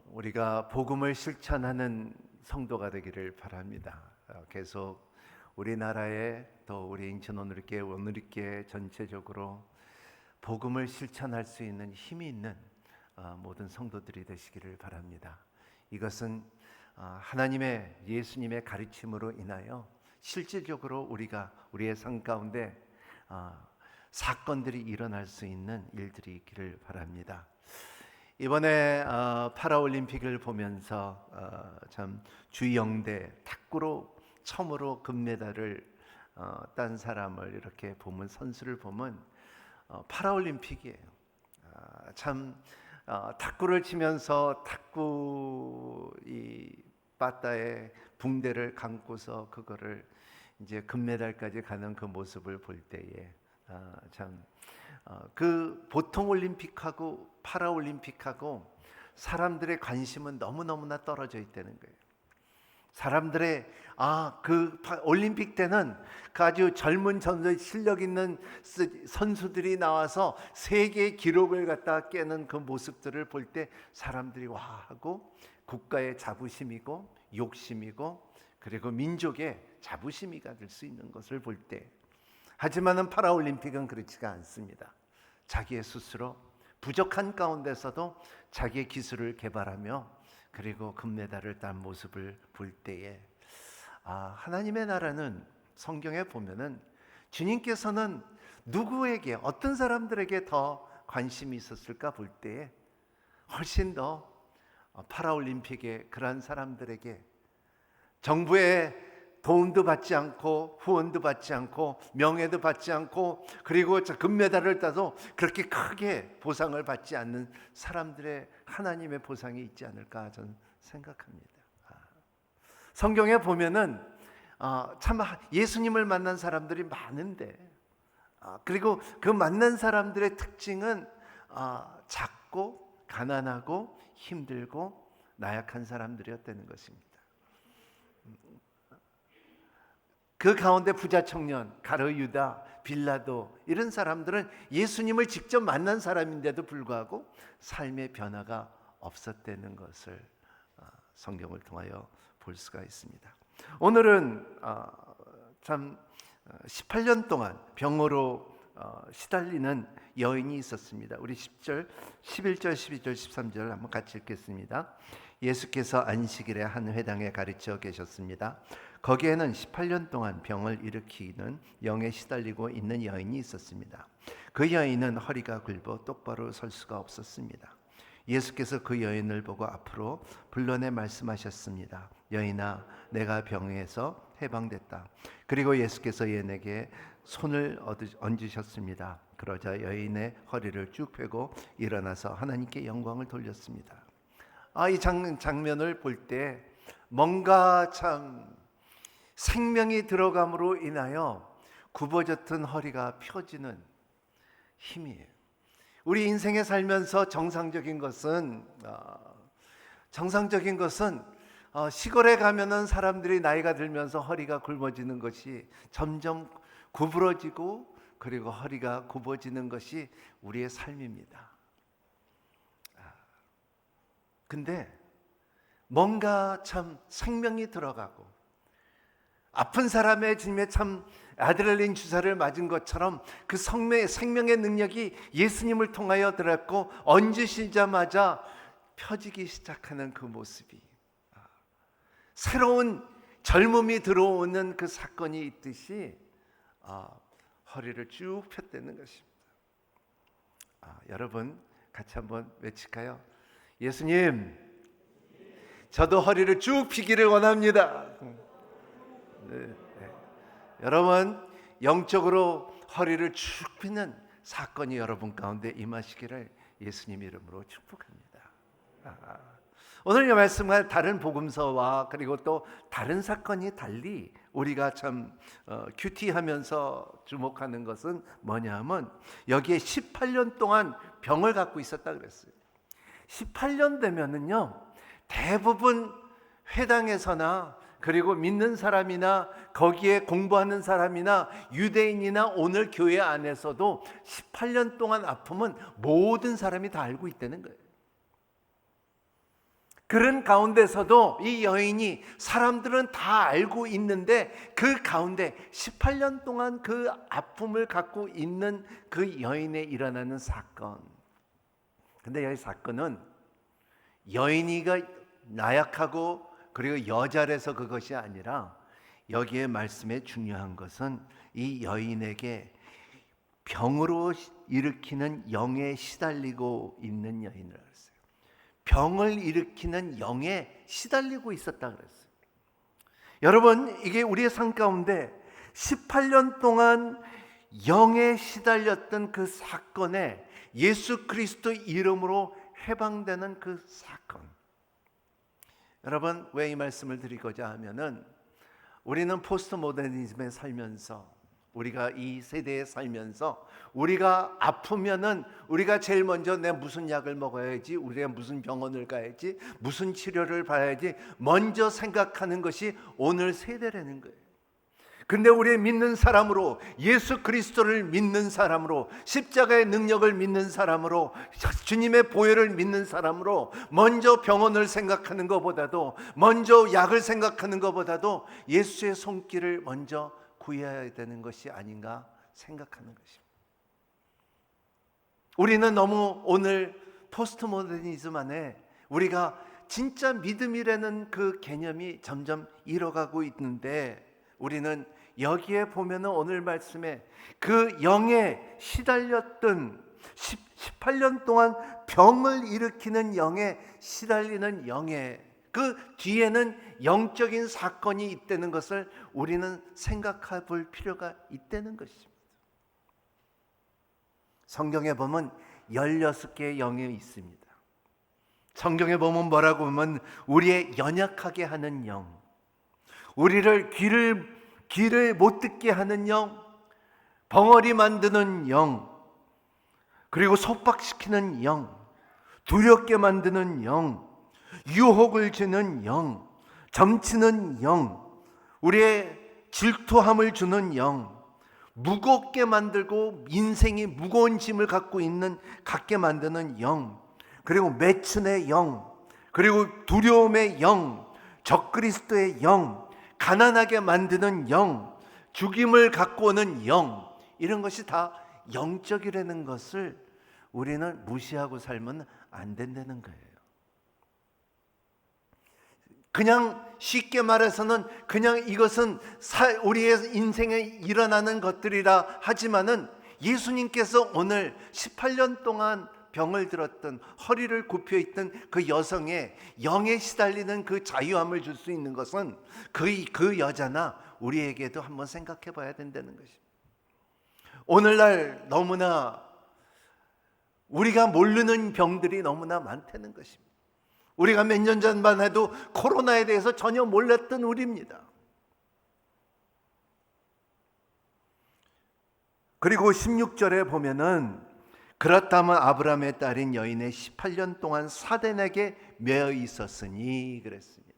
우리가 복음을 실천하는 성도가 되기를 바랍니다. 계속 우리나라에 또 우리 인천 오늘교회 전체적으로 복음을 실천할 수 있는 힘이 있는 모든 성도들이 되시기를 바랍니다. 이것은 하나님의 예수님의 가르침으로 인하여 실질적으로 우리의 삶 가운데 사건들이 일어날 수 있는 일들이 있기를 바랍니다. 이번에 파라올림픽을 보면서 참 주영대 탁구로 처음으로 금메달을 딴 사람을 이렇게 보면, 선수를 보면 파라올림픽이에요. 참 탁구를 치면서 탁구 이 바다에 붕대를 감고서 그거를 이제 금메달까지 가는 그 모습을 볼 때에 그 보통 올림픽하고 파라올림픽하고 사람들의 관심은 너무너무나 떨어져 있다는 거예요. 사람들의 그 올림픽 때는 그 아주 젊은 실력 있는 선수들이 나와서 세계 기록을 갖다 깨는 그 모습들을 볼 때 사람들이 와 하고, 국가의 자부심이고 욕심이고 그리고 민족의 자부심이가 될 수 있는 것을 볼 때, 하지만은 파라올림픽은 그렇지가 않습니다. 자기의 스스로 부족한 가운데서도 자기의 기술을 개발하며 그리고 금메달을 딴 모습을 볼 때에 하나님의 나라는 성경에 보면은 주님께서는 누구에게, 어떤 사람들에게 더 관심이 있었을까 볼 때에 훨씬 더 파라올림픽의 그러한 사람들에게 정부의 도움도 받지 않고 후원도 받지 않고 명예도 받지 않고 그리고 금메달을 따도 그렇게 크게 보상을 받지 않는 사람들의 하나님의 보상이 있지 않을까 저는 생각합니다. 성경에 보면은 참 예수님을 만난 사람들이 많은데, 그리고 그 만난 사람들의 특징은 작고 가난하고 힘들고 나약한 사람들이었다는 것입니다. 그 가운데 부자 청년, 가룟 유다, 빌라도, 이런 사람들은 예수님을 직접 만난 사람인데도 불구하고 삶의 변화가 없었다는 것을 성경을 통하여 볼 수가 있습니다. 오늘은 참 18년 동안 병으로 시달리는 여인이 있었습니다. 우리 10절, 11절, 12절, 13절 한번 같이 읽겠습니다. 예수께서 안식일에 한 회당에 가르쳐 계셨습니다. 거기에는 18년 동안 병을 일으키는 영에 시달리고 있는 여인이 있었습니다. 그 여인은 허리가 굵어 똑바로 설 수가 없었습니다. 예수께서 그 여인을 보고 앞으로 불러내 말씀하셨습니다. 여인아, 내가 병에서 해방됐다. 그리고 예수께서 여인에게 손을 얹으셨습니다. 그러자 여인의 허리를 쭉 펴고 일어나서 하나님께 영광을 돌렸습니다. 이 장면을 볼 때 뭔가 참 생명이 들어감으로 인하여 굽어졌던 허리가 펴지는 힘이에요. 우리 인생에 살면서 정상적인 것은 시골에 가면은 사람들이 나이가 들면서 허리가 굵어지는 것이 점점 구부러지고 그리고 허리가 굽어지는 것이 우리의 삶입니다. 근데 뭔가 참 생명이 들어가고 아픈 사람의 짐에 참 아드레날린 주사를 맞은 것처럼 그 생명의 능력이 예수님을 통하여 들었고 얹으시자마자 펴지기 시작하는 그 모습이, 새로운 젊음이 들어오는 그 사건이 있듯이 허리를 쭉 폈다는 것입니다. 여러분 같이 한번 외칠까요? 예수님, 저도 허리를 쭉 펴기를 원합니다. 네. 여러분, 영적으로 허리를 쭉 펴는 사건이 여러분 가운데 임하시기를 예수님 이름으로 축복합니다. 오늘 이 말씀과 다른 복음서와 그리고 또 다른 사건이 달리 우리가 참 큐티하면서 주목하는 것은 뭐냐 하면, 여기에 18년 동안 병을 갖고 있었다 그랬어요. 18년 되면은요, 대부분 회당에서나 그리고 믿는 사람이나 거기에 공부하는 사람이나 유대인이나 오늘 교회 안에서도 18년 동안 아픔은 모든 사람이 다 알고 있다는 거예요. 그런 가운데서도 이 여인이 사람들은 다 알고 있는데 그 가운데 18년 동안 그 아픔을 갖고 있는 그 여인에 일어나는 사건. 근데 여기 사건은 여인이가 나약하고 그리고 여자라서 그것이 아니라 여기에 말씀에 중요한 것은 이 여인에게 병으로 일으키는 영에 시달리고 있는 여인을 알았어요. 병을 일으키는 영에 시달리고 있었다 그랬어요. 여러분, 이게 우리의 삶 가운데 18년 동안 영에 시달렸던 그 사건에 예수 그리스도 이름으로 해방되는 그 사건. 여러분, 왜 이 말씀을 드리고자 하면은 우리는 포스트 모더니즘에 살면서, 우리가 이 세대에 살면서 우리가 아프면은 우리가 제일 먼저 내 무슨 약을 먹어야지, 우리가 무슨 병원을 가야지, 무슨 치료를 받아야지 먼저 생각하는 것이 오늘 세대라는 거예요. 근데 우리 믿는 사람으로, 예수 그리스도를 믿는 사람으로, 십자가의 능력을 믿는 사람으로, 주님의 보혈을 믿는 사람으로 먼저 병원을 생각하는 것보다도, 먼저 약을 생각하는 것보다도 예수의 손길을 먼저 구해야 되는 것이 아닌가 생각하는 것입니다. 우리는 너무 오늘 포스트 모더니즘 안에 우리가 진짜 믿음이라는 그 개념이 점점 잃어가고 있는데, 우리는 여기에 보면은 오늘 말씀에 그 영에 시달렸던 18년 동안 병을 일으키는 영에 시달리는 영에 그 뒤에는 영적인 사건이 있다는 것을 우리는 생각해 볼 필요가 있다는 것입니다. 성경에 보면 16개의 영이 있습니다. 성경에 보면 뭐라고 하면 우리의 연약하게 하는 영, 우리를 귀를 못 듣게 하는 영, 벙어리 만드는 영, 그리고 속박시키는 영, 두렵게 만드는 영, 유혹을 주는 영, 점치는 영, 우리의 질투함을 주는 영, 무겁게 만들고 인생이 무거운 짐을 갖게 만드는 영, 그리고 매춘의 영, 그리고 두려움의 영, 적그리스도의 영, 가난하게 만드는 영, 죽임을 갖고 오는 영, 이런 것이 다 영적이라는 것을 우리는 무시하고 살면 안 된다는 거예요. 그냥 쉽게 말해서는 그냥 이것은 우리의 인생에 일어나는 것들이라 하지만은 예수님께서 오늘 18년 동안 병을 들었던, 허리를 굽혀 있던 그 여성의 영에 시달리는 그 자유함을 줄 수 있는 것은 그 여자나 우리에게도 한번 생각해 봐야 된다는 것입니다. 오늘날 너무나 우리가 모르는 병들이 너무나 많다는 것입니다. 우리가 몇 년 전만 해도 코로나에 대해서 전혀 몰랐던 우리입니다. 그리고 16절에 보면은 그렇다면 아브라함의 딸인 여인의 18년 동안 사단에게 매여 있었으니 그랬습니다.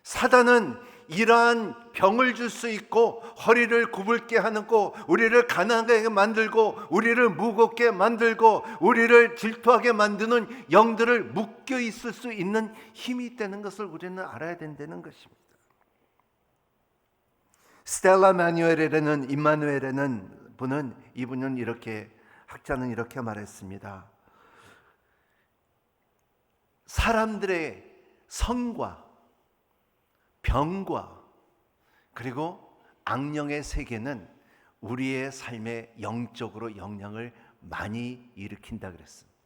사단은 이러한 병을 줄 수 있고 허리를 굽게 하는 거, 우리를 가난하게 만들고 우리를 무겁게 만들고 우리를 질투하게 만드는 영들을 묶여 있을 수 있는 힘이 있다는 것을 우리는 알아야 된다는 것입니다. 스텔라 마뉴엘이라는 임마누엘이라는 분은, 이분은 이렇게, 학자는 이렇게 말했습니다. 사람들의 성과 병과 그리고 악령의 세계는 우리의 삶에 영적으로 영향을 많이 일으킨다 그랬습니다.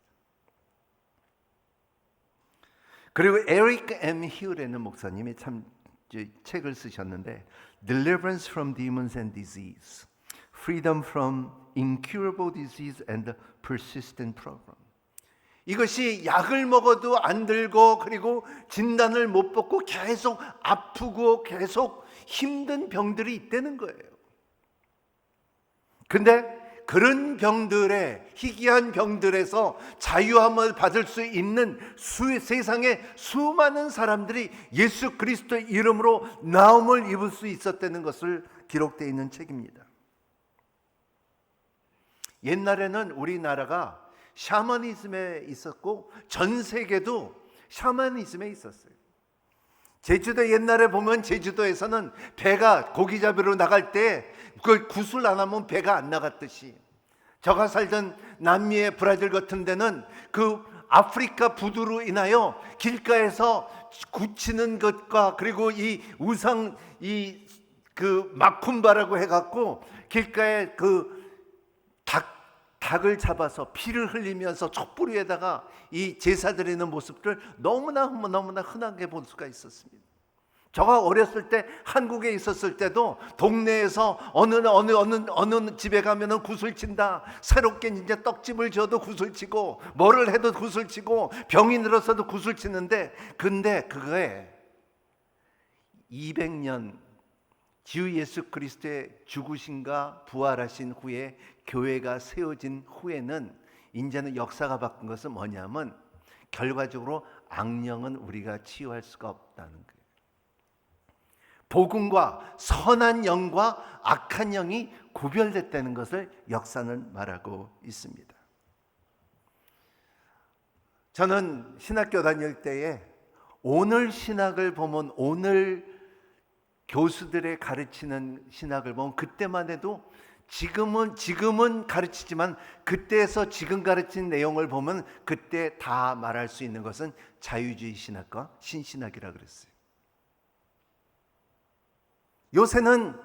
그리고 에릭 M. 휴라는 목사님이 참 책을 쓰셨는데 Deliverance from Demons and Disease, Freedom from Incurable Disease and Persistent Problem. 이것이 약을 먹어도 안 들고 그리고 진단을 못 받고 계속 아프고 계속 힘든 병들이 있다는 거예요. 근데 그런 병들의, 희귀한 병들에서 자유함을 받을 수 있는 세상에 수많은 사람들이 예수 그리스도 이름으로 나음을 입을 수 있었다는 것을 기록되어 있는 책입니다. 옛날에는 우리나라가 샤머니즘에 있었고 전 세계도 샤머니즘에 있었어요. 제주도 옛날에 보면 제주도에서는 배가 고기 잡으러 나갈 때 그 구슬 안 하면 배가 안 나갔듯이, 저가 살던 남미의 브라질 같은 데는 그 아프리카 부두로 인하여 길가에서 굳히는 것과 그리고 이 우상 그 마쿰바라고 해갖고 길가에 그 닭을 잡아서 피를 흘리면서 촛불 위에다가 이 제사 드리는 모습들 너무나 흔하게 볼 수가 있었습니다. 저가 어렸을 때 한국에 있었을 때도 동네에서 어느 집에 가면은 구슬 친다. 새롭게 이제 떡집을 지어도 구슬 치고 뭐를 해도 구슬 치고 병이 들어서도 구슬 치는데, 근데 그거에 200년 주 예수 그리스도의 죽으심과 부활하신 후에 교회가 세워진 후에는 이제는 역사가 바뀐 것은 뭐냐면 결과적으로 악령은 우리가 치유할 수가 없다는 거예요. 복음과 선한 영과 악한 영이 구별됐다는 것을 역사는 말하고 있습니다. 저는 신학교 다닐 때에 오늘 신학을 보면, 오늘 교수들의 가르치는 신학을 보면 그때만 해도 지금은 가르치지만 그때에서 지금 가르치는 내용을 보면 그때 다 말할 수 있는 것은 자유주의 신학과 신신학이라 그랬어요. 요새는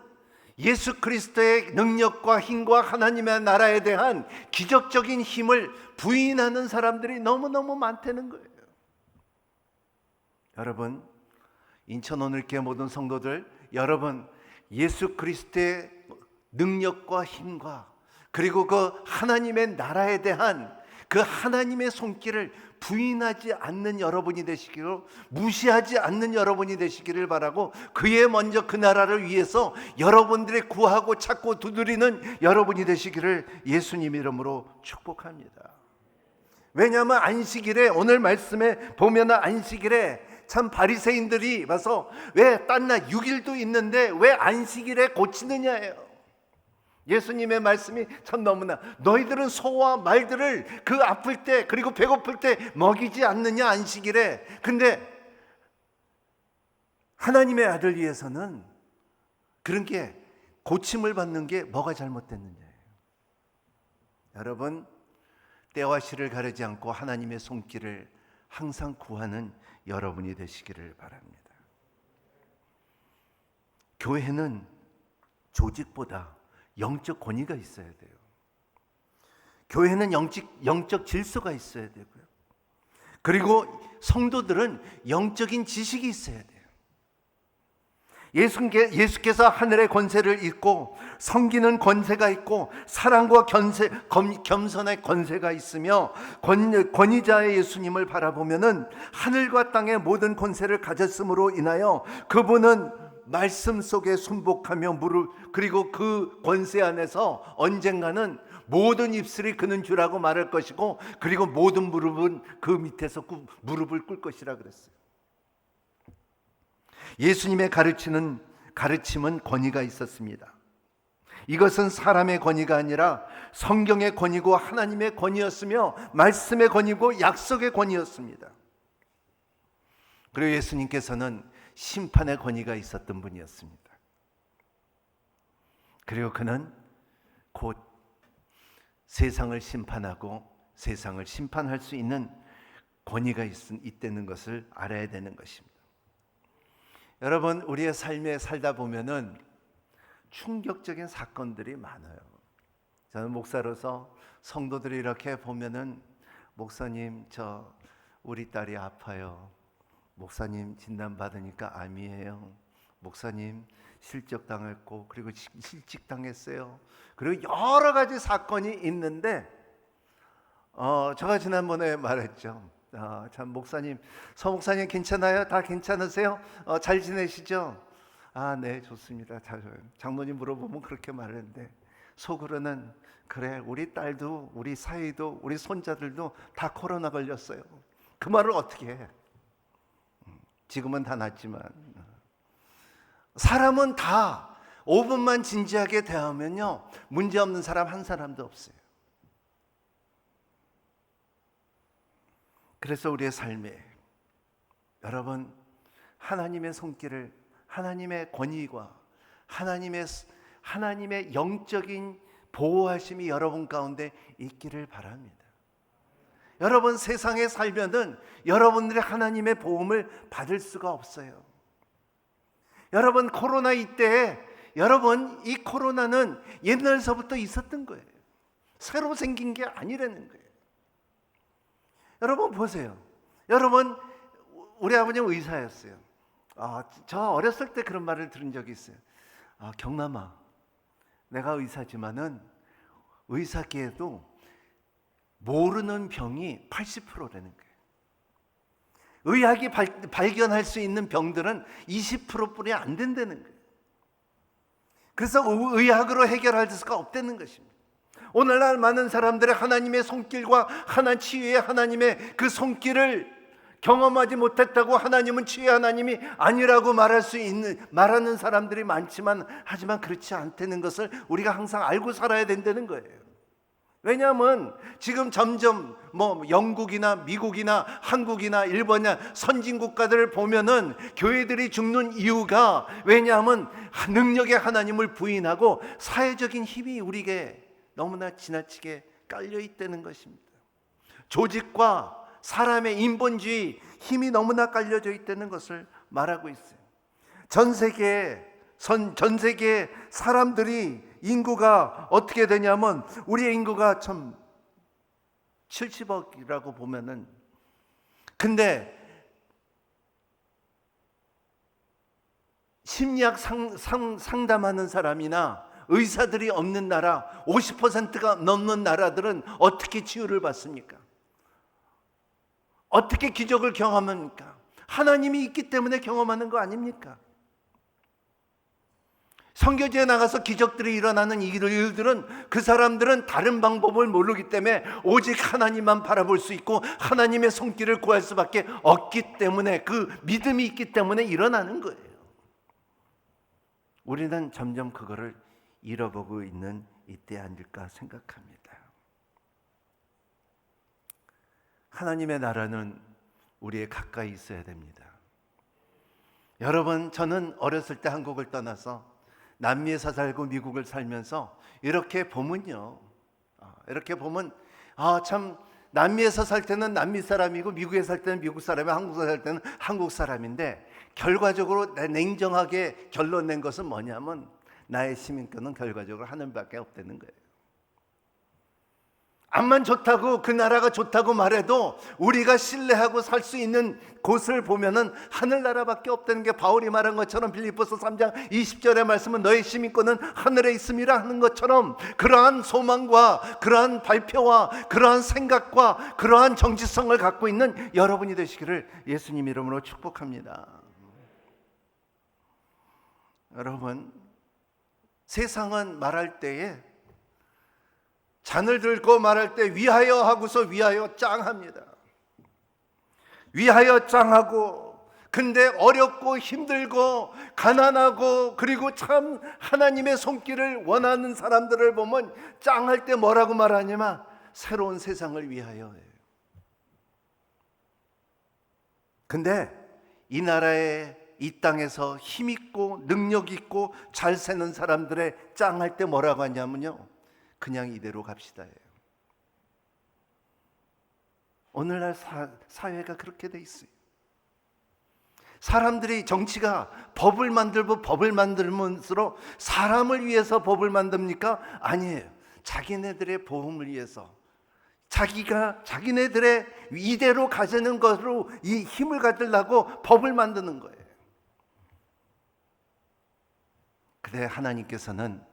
예수 그리스도의 능력과 힘과 하나님의 나라에 대한 기적적인 힘을 부인하는 사람들이 너무너무 많다는 거예요. 여러분, 인천 오늘교회 모든 성도들, 여러분, 예수 그리스도의 능력과 힘과 그리고 그 하나님의 나라에 대한 그 하나님의 손길을 부인하지 않는 여러분이 되시기를, 무시하지 않는 여러분이 되시기를 바라고, 그에 먼저 그 나라를 위해서 여러분들이 구하고 찾고 두드리는 여러분이 되시기를 예수님 이름으로 축복합니다. 왜냐하면 안식일에, 오늘 말씀에 보면 안식일에 참 바리새인들이 와서 왜 딴 날 6일도 있는데 왜 안식일에 고치느냐예요. 예수님의 말씀이 참 너무나, 너희들은 소와 말들을 그 아플 때 그리고 배고플 때 먹이지 않느냐 안식일에. 근데 하나님의 아들 위해서는 그런 게 고침을 받는 게 뭐가 잘못됐느냐예요. 여러분, 때와 시를 가리지 않고 하나님의 손길을 항상 구하는 여러분이 되시기를 바랍니다. 교회는 조직보다 영적 권위가 있어야 돼요. 교회는 영적 질서가 있어야 되고요. 그리고 성도들은 영적인 지식이 있어야 돼요. 예수께서 하늘의 권세를 잇고 섬기는 권세가 있고 사랑과 겸손의 권세가 있으며 권위자의 예수님을 바라보면은 하늘과 땅의 모든 권세를 가졌음으로 인하여 그분은 말씀 속에 순복하며 그리고 그 권세 안에서 언젠가는 모든 입술이 그는 주라고 말할 것이고, 그리고 모든 무릎은 그 밑에서 무릎을 꿇을 것이라 그랬어요. 예수님의 가르침은 권위가 있었습니다. 이것은 사람의 권위가 아니라 성경의 권위고 하나님의 권위였으며 말씀의 권위고 약속의 권위였습니다. 그리고 예수님께서는 심판의 권위가 있었던 분이었습니다. 그리고 그는 곧 세상을 심판하고 세상을 심판할 수 있는 권위가 있다는 것을 알아야 되는 것입니다. 여러분, 우리의 삶에 살다 보면은 충격적인 사건들이 많아요. 저는 목사로서 성도들이 이렇게 보면은, 목사님, 우리 딸이 아파요. 목사님, 진단받으니까 암이에요. 목사님, 실적당했고 그리고 실직당했어요. 그리고 여러 가지 사건이 있는데 제가 지난번에 말했죠. 참 목사님, 서 목사님 괜찮아요? 다 괜찮으세요? 잘 지내시죠? 네, 좋습니다. 장로님 물어보면 그렇게 말했는데 속으로는, 그래, 우리 딸도 우리 사위도 우리 손자들도 다 코로나 걸렸어요. 그 말을 어떻게 해? 지금은 다 낫지만. 사람은 다 5분만 진지하게 대하면요, 문제없는 사람 한 사람도 없어요. 그래서 우리의 삶에 여러분, 하나님의 손길을, 하나님의 권위와 하나님의 영적인 보호하심이 여러분 가운데 있기를 바랍니다. 여러분, 세상에 살면은 여러분들이 하나님의 보험을 받을 수가 없어요. 여러분, 코로나 이때에 여러분, 이 코로나는 옛날서부터 있었던 거예요. 새로 생긴 게 아니라는 거예요. 여러분 보세요. 여러분, 우리 아버님 의사였어요. 저 어렸을 때 그런 말을 들은 적이 있어요. 경남아, 내가 의사지만은 의사계에도 모르는 병이 80%라는 거예요. 의학이 발견할 수 있는 병들은 20%뿐이 안 된다는 거예요. 그래서 의학으로 해결할 수가 없다는 것입니다. 오늘날 많은 사람들의 하나님의 손길과 치유의 하나님의 그 손길을 경험하지 못했다고 하나님은 치유의 하나님이 아니라고 말하는 사람들이 많지만, 하지만 그렇지 않다는 것을 우리가 항상 알고 살아야 된다는 거예요. 왜냐하면 지금 점점 영국이나 미국이나 한국이나 일본이나 선진 국가들을 보면은 교회들이 죽는 이유가, 왜냐하면 능력의 하나님을 부인하고 사회적인 힘이 우리에게 너무나 지나치게 깔려 있다는 것입니다. 조직과 사람의 인본주의 힘이 너무나 깔려져 있다는 것을 말하고 있어요. 전 세계 사람들이 인구가 어떻게 되냐면, 우리의 인구가 참 70억이라고 보면은, 근데 심리학 상담하는 사람이나 의사들이 없는 나라 50%가 넘는 나라들은 어떻게 치유를 받습니까? 어떻게 기적을 경험합니까? 하나님이 있기 때문에 경험하는 거 아닙니까? 선교지에 나가서 기적들이 일어나는 일들은 그 사람들은 다른 방법을 모르기 때문에 오직 하나님만 바라볼 수 있고 하나님의 손길을 구할 수밖에 없기 때문에, 그 믿음이 있기 때문에 일어나는 거예요. 우리는 점점 그거를 잃어보고 있는 이때 아닐까 생각합니다. 하나님의 나라는 우리의 가까이 있어야 됩니다. 여러분, 저는 어렸을 때 한국을 떠나서 남미에서 살고 미국을 살면서 이렇게 보면 참 남미에서 살 때는 남미 사람이고 미국에 살 때는 미국 사람이고 한국에 살 때는 한국 사람인데, 결과적으로 냉정하게 결론 낸 것은 뭐냐면 나의 시민권은 결과적으로 하늘밖에 없다는 거예요. 암만 좋다고, 그 나라가 좋다고 말해도 우리가 신뢰하고 살 수 있는 곳을 보면은 하늘나라밖에 없다는 게 바울이 말한 것처럼, 빌립보서 3장 20절의 말씀은 너의 시민권은 하늘에 있음이라 하는 것처럼, 그러한 소망과 그러한 발표와 그러한 생각과 그러한 정체성을 갖고 있는 여러분이 되시기를 예수님 이름으로 축복합니다. 여러분, 세상은 말할 때에 잔을 들고 말할 때 위하여 하고서 위하여 짱합니다. 위하여 짱하고, 근데 어렵고 힘들고 가난하고, 그리고 참 하나님의 손길을 원하는 사람들을 보면 짱할 때 뭐라고 말하냐면 새로운 세상을 위하여 해요. 근데 이 나라에, 이 땅에서 힘있고 능력있고 잘 사는 사람들의 짱할 때 뭐라고 하냐면요, 그냥 이대로 갑시다 예요. 오늘날 사회가 그렇게 돼 있어요. 사람들이, 정치가 법을 만들면서록 사람을 위해서 법을 만듭니까? 아니에요. 자기네들의 보험을 위해서, 자기네들의 이대로 가자는 것으로 이 힘을 가지려고 법을 만드는 거예요. 그래, 하나님께서는,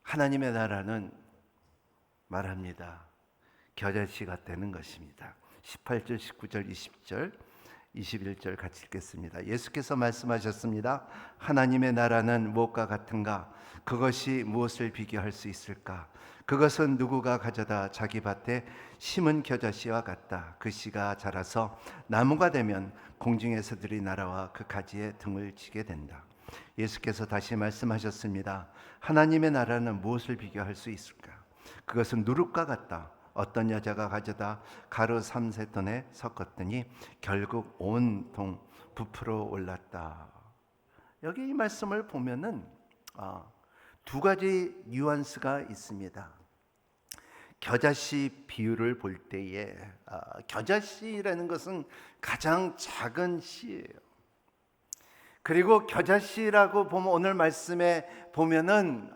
하나님의 나라는 말합니다. 겨자씨가 되는 것입니다. 18절, 19절, 20절, 21절 같이 읽겠습니다. 예수께서 말씀하셨습니다. 하나님의 나라는 무엇과 같은가? 그것이 무엇을 비교할 수 있을까? 그것은 누구가 가져다 자기 밭에 심은 겨자씨와 같다. 그 씨가 자라서 나무가 되면 공중에서들이 날아와 그 가지에 등을 치게 된다. 예수께서 다시 말씀하셨습니다. 하나님의 나라는 무엇을 비교할 수 있을까? 그것은 누룩과 같다. 어떤 여자가 가져다 가루 3세톤에 섞었더니 결국 온 동 부풀어 올랐다. 여기 이 말씀을 보면은 두 가지 뉘앙스가 있습니다. 겨자씨 비유를 볼 때에 겨자씨라는 것은 가장 작은 씨예요. 그리고 겨자씨라고 보면 오늘 말씀에 보면은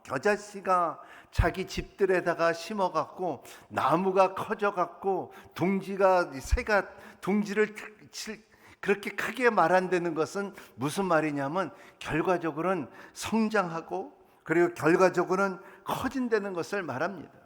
겨자씨가 자기 집들에다가 심어갖고 나무가 커져갖고 새가 둥지를 그렇게 크게 말한다는 것은 무슨 말이냐면 결과적으로는 성장하고 그리고 결과적으로는 커진다는 것을 말합니다.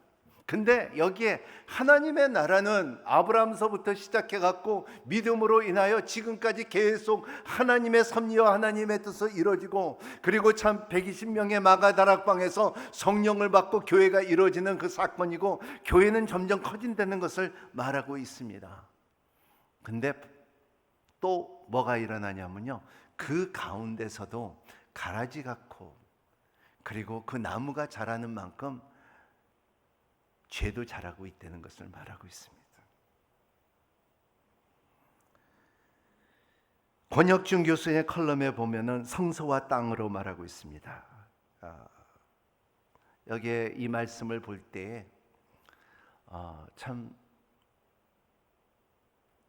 근데 여기에 하나님의 나라는 아브라함서부터 시작해갖고 믿음으로 인하여 지금까지 계속 하나님의 섭리와 하나님의 뜻을 이루어지고 그리고 참 120명의 마가다락방에서 성령을 받고 교회가 이루어지는 그 사건이고 교회는 점점 커진다는 것을 말하고 있습니다. 근데 또 뭐가 일어나냐면요, 그 가운데서도 가라지 같고 그리고 그 나무가 자라는 만큼 죄도 자라고 있다는 것을 말하고 있습니다. 권혁준 교수의 컬럼에 보면은 성소와 땅으로 말하고 있습니다. 여기에 이 말씀을 볼 때에 참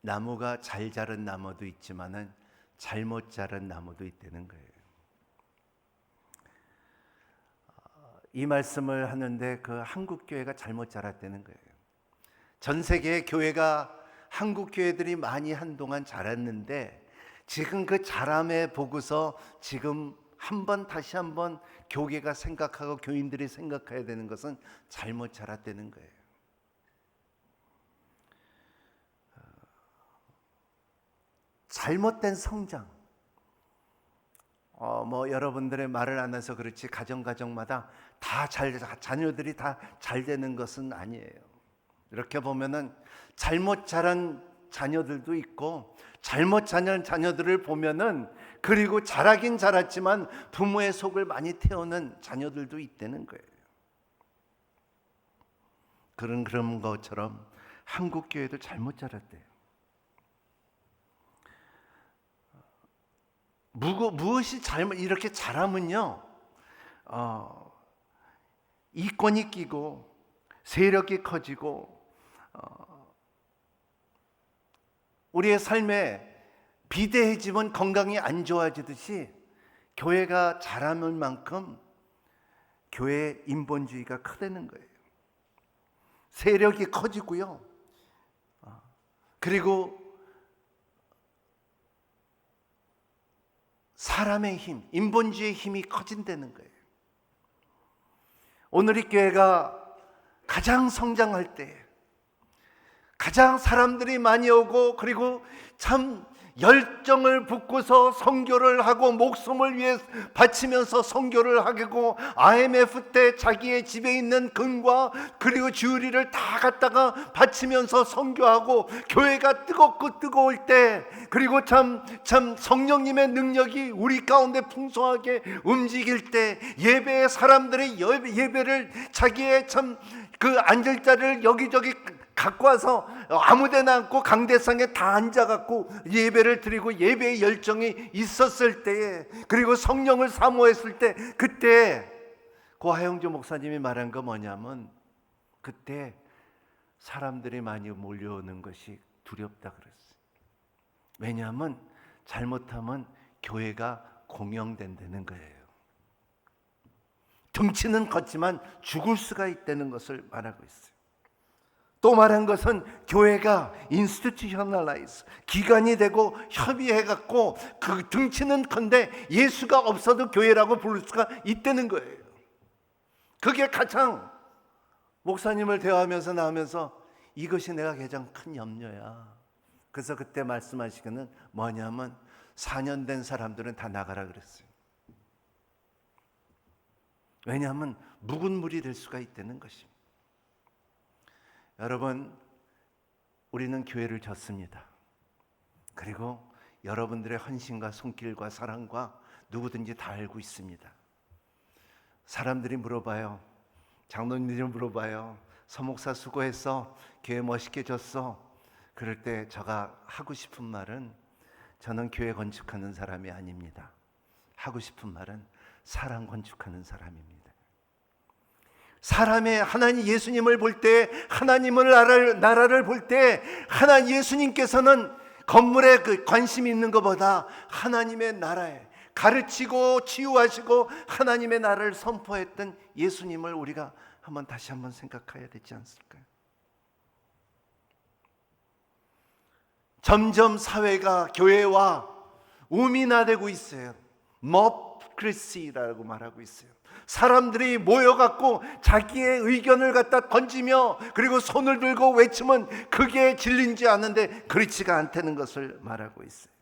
나무가 잘 자란 나무도 있지만은 잘못 자란 나무도 있다는 거예요. 이 말씀을 하는데 그 한국 교회가 잘못 자랐다는 거예요. 전 세계의 교회가 한국 교회들이 많이 한동안 자랐는데 지금 그 자람에 보고서 지금 다시 한번 교계가 생각하고 교인들이 생각해야 되는 것은 잘못 자랐다는 거예요. 잘못된 성장. 여러분들의 말을 안 해서 그렇지 가정마다 자녀들이 다 잘 되는 것은 아니에요. 이렇게 보면은 잘못 자란 자녀들도 있고 잘못 자란 자녀들을 보면은 그리고 자라긴 자랐지만 부모의 속을 많이 태우는 자녀들도 있다는 거예요. 그런 것처럼 한국 교회도 잘못 자랐대요. 무엇이 이렇게 자라면요, 이권이 끼고 세력이 커지고 우리의 삶에 비대해지면 건강이 안 좋아지듯이 교회가 자라는 만큼 교회의 인본주의가 크다는 거예요. 세력이 커지고요, 그리고 사람의 힘, 인본주의의 힘이 커진다는 거예요. 오늘 이 교회가 가장 성장할 때 가장 사람들이 많이 오고 그리고 참 열정을 붓고서 선교를 하고 목숨을 위해 바치면서 선교를 하고 IMF 때 자기의 집에 있는 금과 그리고 주유리를 다 갖다가 바치면서 선교하고 교회가 뜨겁고 뜨거울 때 그리고 참 성령님의 능력이 우리 가운데 풍성하게 움직일 때 예배에 사람들이 예배를 자기의 참 그 앉을 자리를 여기저기 갖고 와서 아무데나 앉고 강대상에 다 앉아갖고 예배를 드리고 예배의 열정이 있었을 때에 그리고 성령을 사모했을 때 그때 고하영조 목사님이 말한 거 뭐냐면 그때 사람들이 많이 몰려오는 것이 두렵다 그랬어요. 왜냐하면 잘못하면 교회가 공영된다는 거예요. 덩치는 컸지만 죽을 수가 있다는 것을 말하고 있어요. 또 말한 것은 교회가 인스티튜셔널라이즈, 기관이 되고 협의해갖고 그 등치는 큰데 예수가 없어도 교회라고 부를 수가 있다는 거예요. 그게 가장 목사님을 대화하면서 나오면서 이것이 내가 가장 큰 염려야. 그래서 그때 말씀하시기는 뭐냐면 4년 된 사람들은 다 나가라 그랬어요. 왜냐하면 묵은 물이 될 수가 있다는 것입니다. 여러분, 우리는 교회를 졌습니다. 그리고 여러분들의 헌신과 손길과 사랑과 누구든지 다 알고 있습니다. 사람들이 물어봐요. 장로님들이 물어봐요. 서목사 수고했어, 교회 멋있게 졌어. 그럴 때 제가 하고 싶은 말은, 저는 교회 건축하는 사람이 아닙니다. 하고 싶은 말은 사람 건축하는 사람입니다. 사람의 하나님 예수님을 볼 때, 하나님을 나라를 볼 때, 하나님 예수님께서는 건물에 그 관심이 있는 것보다 하나님의 나라에 가르치고 치유하시고 하나님의 나라를 선포했던 예수님을 우리가 다시 한번 생각해야 되지 않을까요? 점점 사회가 교회와 우민화되고 있어요. 머크리시라고 말하고 있어요. 사람들이 모여갖고 자기의 의견을 갖다 던지며 그리고 손을 들고 외치면 그게 진리인지 아는데 그렇지가 않다는 것을 말하고 있어요.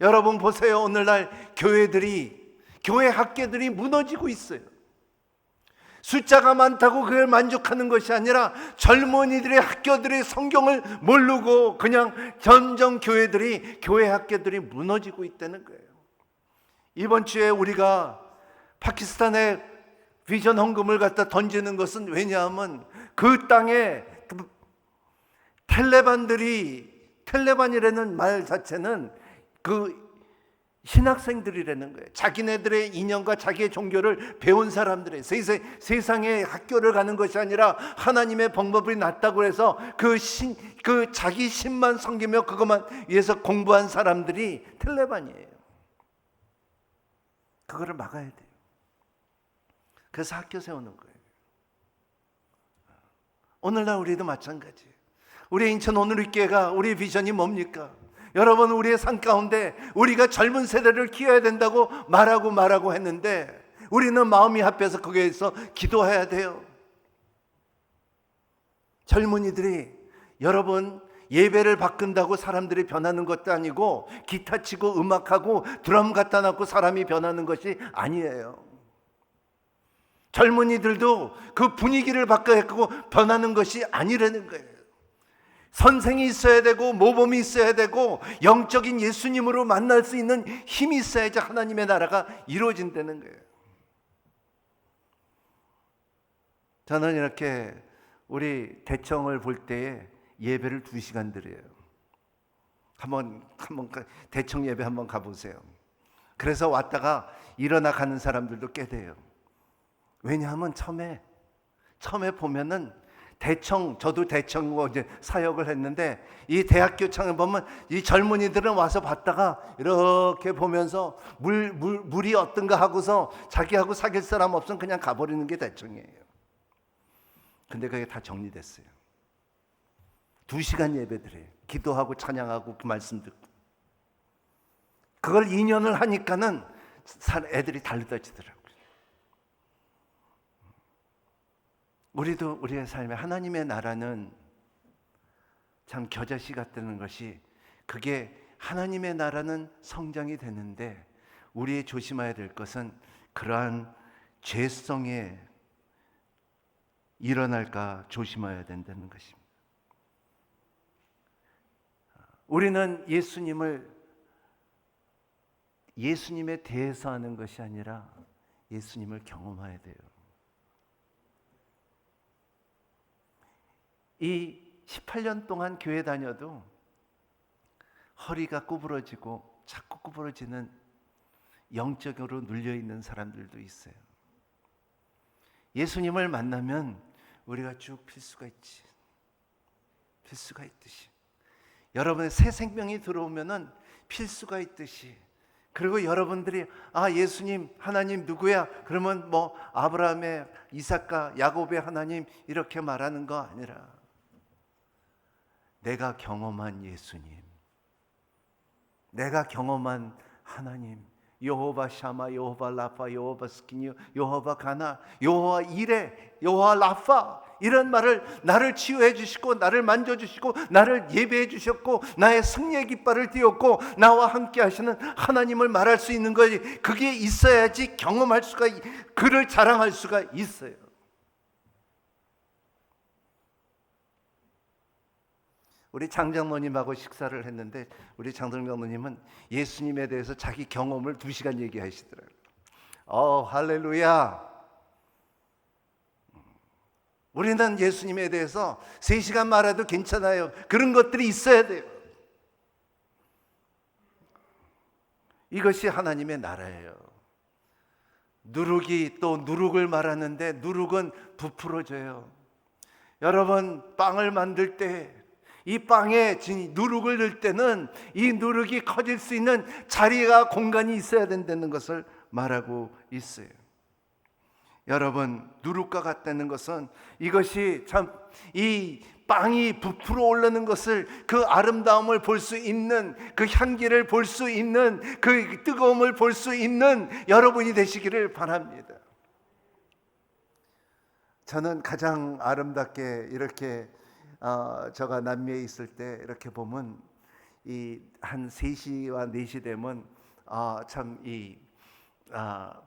여러분 보세요. 오늘날 교회 학교들이 무너지고 있어요. 숫자가 많다고 그걸 만족하는 것이 아니라 젊은이들의 학교들이 성경을 모르고 그냥 점점 교회 학교들이 무너지고 있다는 거예요. 이번 주에 우리가 파키스탄에 비전 헌금을 갖다 던지는 것은 왜냐하면 그 땅에 텔레반이라는 말 자체는 그 신학생들이라는 거예요. 자기네들의 이념과 자기의 종교를 배운 사람들의 세상의 학교를 가는 것이 아니라 하나님의 방법이 낫다고 해서 그 자기 신만 섬기며 그것만 위해서 공부한 사람들이 텔레반이에요. 그거를 막아야 돼요. 그래서 학교 세우는 거예요. 오늘날 우리도 마찬가지예요. 우리 인천 오늘의교회가 우리의 비전이 뭡니까? 여러분, 우리의 삶 가운데 우리가 젊은 세대를 키워야 된다고 말하고 했는데 우리는 마음이 합해서 거기에서 기도해야 돼요. 젊은이들이 여러분 예배를 바꾼다고 사람들이 변하는 것도 아니고 기타 치고 음악하고 드럼 갖다 놨고 사람이 변하는 것이 아니에요. 젊은이들도 그 분위기를 바꿔갖고 변하는 것이 아니라는 거예요. 선생이 있어야 되고 모범이 있어야 되고 영적인 예수님으로 만날 수 있는 힘이 있어야지 하나님의 나라가 이루어진다는 거예요. 저는 이렇게 우리 대청을 볼 때에 예배를 2시간 드려요. 한번 대청 예배 한번 가보세요. 그래서 왔다가 일어나 가는 사람들도 꽤 돼요. 왜냐하면 처음에 보면은 저도 대청으로 이제 사역을 했는데 이 대학교 창에 보면 이 젊은이들은 와서 봤다가 이렇게 보면서 물이 어떤가 하고서 자기하고 사귈 사람 없으면 그냥 가버리는 게 대청이에요. 근데 그게 다 정리됐어요. 2시간 예배드려요. 기도하고 찬양하고 그 말씀 듣고. 그걸 2년을 하니까는 애들이 달라지더라고요. 우리도 우리의 삶에 하나님의 나라는 참 겨자씨 같다는 것이, 그게 하나님의 나라는 성장이 되는데 우리의 조심해야 될 것은 그러한 죄성에 일어날까 조심해야 된다는 것입니다. 우리는 예수님에 대해서 하는 것이 아니라 예수님을 경험해야 돼요. 이 18년 동안 교회 다녀도 허리가 구부러지고 자꾸 구부러지는 영적으로 눌려있는 사람들도 있어요. 예수님을 만나면 우리가 쭉 필 수가 있지. 필 수가 있듯이. 여러분의 새 생명이 들어오면은 필 수가 있듯이. 그리고 여러분들이 예수님 하나님 누구야? 그러면 뭐 아브라함의 이삭과 야곱의 하나님 이렇게 말하는 거 아니라 내가 경험한 예수님, 내가 경험한 하나님, 여호와 샤마, 여호와 라파, 여호와 스키니오, 여호와 가나, 여호와 이레, 여호와 라파, 이런 말을 나를 치유해 주시고 나를 만져주시고 나를 예배해 주셨고 나의 승리의 깃발을 띄웠고 나와 함께 하시는 하나님을 말할 수 있는 거지. 그게 있어야지 경험할 수가, 그를 자랑할 수가 있어요. 우리 장장로님하고 식사를 했는데 우리 장장로님은 예수님에 대해서 자기 경험을 2시간 얘기하시더라고요. 할렐루야. 우리는 예수님에 대해서 3시간 말해도 괜찮아요. 그런 것들이 있어야 돼요. 이것이 하나님의 나라예요. 누룩이 또 누룩을 말하는데 누룩은 부풀어져요. 여러분, 빵을 만들 때 이 빵에 누룩을 넣을 때는 이 누룩이 커질 수 있는 자리가 공간이 있어야 된다는 것을 말하고 있어요. 여러분, 누룩과 같다는 것은 이것이 참 이 빵이 부풀어 오르는 것을, 그 아름다움을 볼 수 있는, 그 향기를 볼 수 있는, 그 뜨거움을 볼 수 있는 여러분이 되시기를 바랍니다. 저는 가장 아름답게 이렇게 제가 남미에 있을 때 이렇게 보면 이 한 3시와 4시 되면 참 이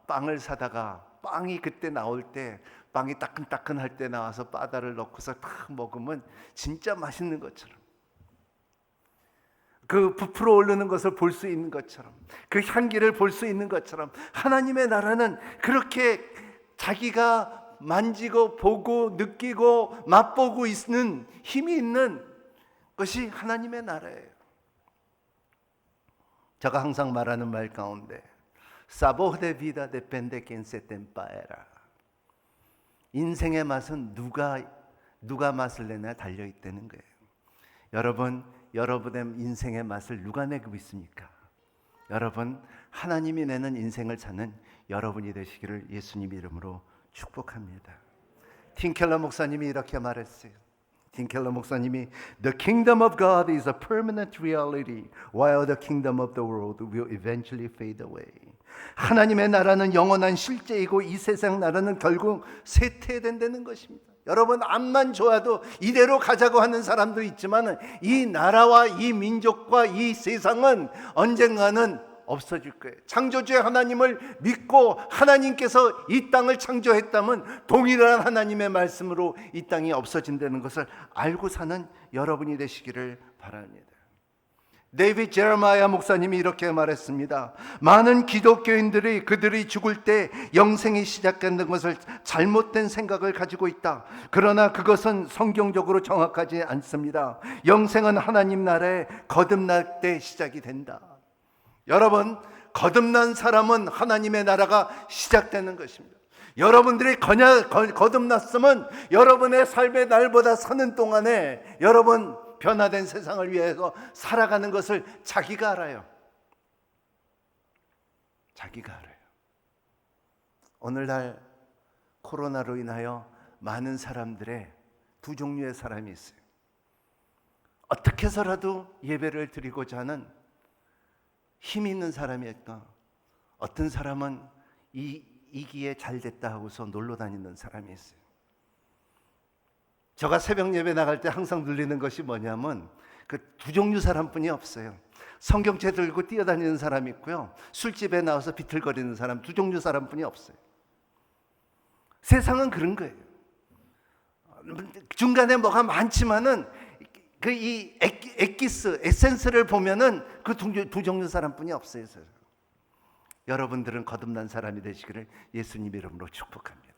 빵을 사다가 빵이 그때 나올 때 빵이 따끈따끈할 때 나와서 바다를 넣고서 딱 먹으면 진짜 맛있는 것처럼, 그 부풀어 오르는 것을 볼 수 있는 것처럼, 그 향기를 볼 수 있는 것처럼 하나님의 나라는 그렇게 자기가 만지고 보고 느끼고 맛보고 있는 힘이 있는 것이 하나님의 나라예요. 제가 항상 말하는 말 가운데 Sabor de vida depende quien se te empaera. 인생의 맛은 누가 맛을 내냐 달려 있다는 거예요. 여러분, 여러분의 인생의 맛을 누가 내고 있습니까? 여러분, 하나님이 내는 인생을 사는 여러분이 되시기를 예수님 이름으로 축복합니다. 팀켈러 목사님이 이렇게 말했어요. 팀켈러 목사님이 The kingdom of God is a permanent reality while the kingdom of the world will eventually fade away. 하나님의 나라는 영원한 실제이고 이 세상 나라는 결국 쇠퇴된다는 것입니다. 여러분, 앞만 좋아도 이대로 가자고 하는 사람도 있지만 이 나라와 이 민족과 이 세상은 언젠가는 없어질 거예요. 창조주의 하나님을 믿고 하나님께서 이 땅을 창조했다면 동일한 하나님의 말씀으로 이 땅이 없어진다는 것을 알고 사는 여러분이 되시기를 바랍니다. 데이비드 제레마야 목사님이 이렇게 말했습니다. 많은 기독교인들이 그들이 죽을 때 영생이 시작된다는 것을 잘못된 생각을 가지고 있다. 그러나 그것은 성경적으로 정확하지 않습니다. 영생은 하나님 나라에 거듭날 때 시작이 된다. 여러분, 거듭난 사람은 하나님의 나라가 시작되는 것입니다. 여러분들이 거듭났으면 여러분의 삶의 날보다 사는 동안에 여러분 변화된 세상을 위해서 살아가는 것을 자기가 알아요. 자기가 알아요. 오늘날 코로나로 인하여 많은 사람들의 두 종류의 사람이 있어요. 어떻게 해서라도 예배를 드리고자 하는 힘이 있는 사람이 있고, 어떤 사람은 이기에 잘 됐다 하고서 놀러 다니는 사람이 있어요. 제가 새벽 예배 나갈 때 항상 들리는 것이 뭐냐면 그 두 종류 사람뿐이 없어요. 성경책 들고 뛰어다니는 사람이 있고요, 술집에 나와서 비틀거리는 사람, 두 종류 사람뿐이 없어요. 세상은 그런 거예요. 중간에 뭐가 많지만은 그 이 에센스를 보면은 그 두 종류 사람뿐이 없어요. 여러분들은 거듭난 사람이 되시기를 예수님 이름으로 축복합니다.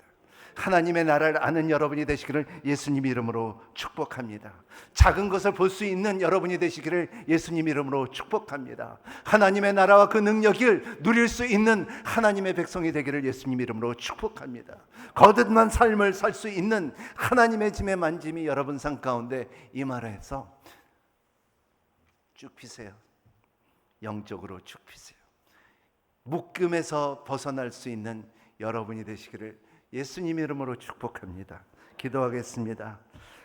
하나님의 나라를 아는 여러분이 되시기를 예수님 이름으로 축복합니다. 작은 것을 볼 수 있는 여러분이 되시기를 예수님 이름으로 축복합니다. 하나님의 나라와 그 능력을 누릴 수 있는 하나님의 백성이 되기를 예수님 이름으로 축복합니다. 거듭난 삶을 살 수 있는 하나님의 짐의 만짐이 여러분 삶 가운데 임하라해서 쭉 피세요. 영적으로 쭉 피세요. 묶음에서 벗어날 수 있는 여러분이 되시기를 예수님 이름으로 축복합니다. 기도하겠습니다.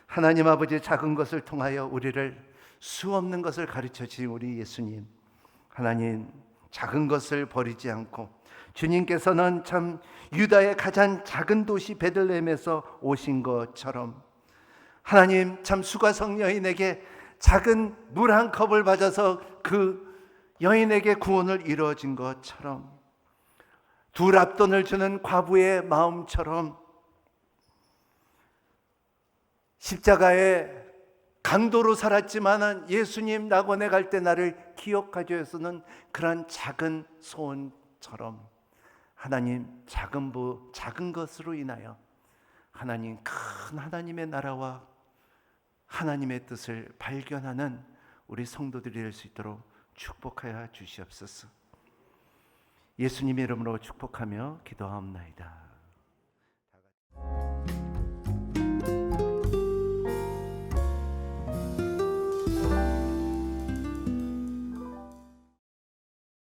하나님 아버지, 작은 것을 통하여 우리를 수 없는 것을 가르쳐 주신 우리 예수님, 하나님, 작은 것을 버리지 않고 주님께서는 참 유다의 가장 작은 도시 베들레헴에서 오신 것처럼 하나님, 참 수가성 여인에게 작은 물 한 컵을 받아서 그 여인에게 구원을 이루어진 것처럼, 두 랍돈을 주는 과부의 마음처럼 십자가에 강도로 살았지만 예수님 낙원에 갈 때 나를 기억하죠 해서는 그런 작은 소원처럼 하나님, 작은 것으로 인하여 하나님, 큰 하나님의 나라와 하나님의 뜻을 발견하는 우리 성도들이 될 수 있도록 축복하여 주시옵소서. 예수님의 이름으로 축복하며 기도하옵나이다.